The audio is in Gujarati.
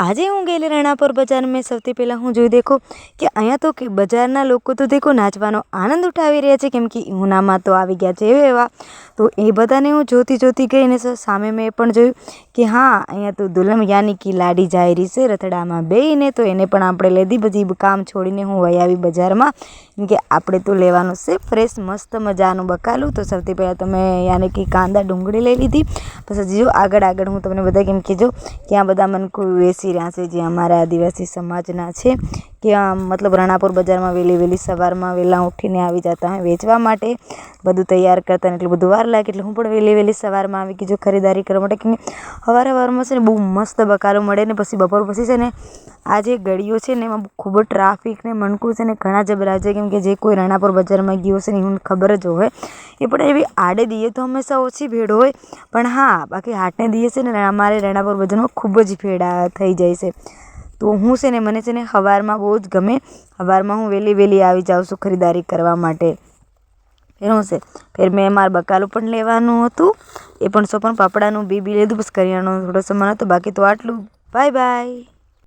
આજે હું ગયેલી રાણાપુર બજાર મેં સૌથી પહેલાં હું જોઈ દેખો કે અહીંયા તો કે બજારના લોકો તો દેખો નાચવાનો આનંદ ઉઠાવી રહ્યા છે, કેમ કે ઉનામાં તો આવી ગયા છે એવા. તો એ બધાને હું જોતી ગઈને સામે મેં પણ જોયું કે હા અહીંયા તો દુલ્હન યાની કે લાડી જાય રહી છે રથડામાં બેહીને. તો એને પણ આપણે લીધી, બધી કામ છોડીને હું વહી આવી બજારમાં, કેમ કે આપણે તો લેવાનું છે ફ્રેશ મસ્ત મજાનું બકાલું. તો સૌથી પહેલાં તો મેં યાની કે કાંદા ડુંગળી લઈ લીધી. પછી જો આગળ હું તમને બધા કેમ કે જો કે આ બધા મનકો વેચી રહ્યા છે જે અમારા આદિવાસી સમાજના છે, કે મતલબ રાણાપુર બજારમાં વહેલી સવારમાં વહેલા ઉઠીને આવી જતા હોય વેચવા માટે, બધું તૈયાર કરતા ને એટલું બધું વાર લાગે. એટલે હું પણ વહેલી સવારમાં આવી ગઈ જો ખરીદારી કરવા માટે, કે સવારમાં છે ને બહુ મસ્ત બકાલો મળે ને. પછી બપોર પછી છે ને આ જે ગળીઓ છે ને એમાં ખૂબ જ ટ્રાફિક ને મણકું છે ને ઘણા જબરા છે, કેમ કે જે કોઈ રાણાપુર બજારમાં ગયો છે ને એને ખબર જ હોય. એ પણ એવી આડે દીએ તો હંમેશા ઓછી ભીડ હોય, પણ હા બાકી હાટને દીએ છે ને અમારે રાણાપુર બજારમાં ખૂબ જ ભીડ થઈ જાય છે. તો હું છે ને મને છે ને સવારમાં બહુ જ ગમે, સવારમાં હું વહેલી આવી જાઉં છું ખરીદારી કરવા માટે. એનું છે ફેર મેં મારું બકાલું પણ લેવાનું હતું, એ પણ પાપડાનું બી લીધું, બસ કરિયાણાનો થોડો સામાન હતો, બાકી તો આટલું. બાય.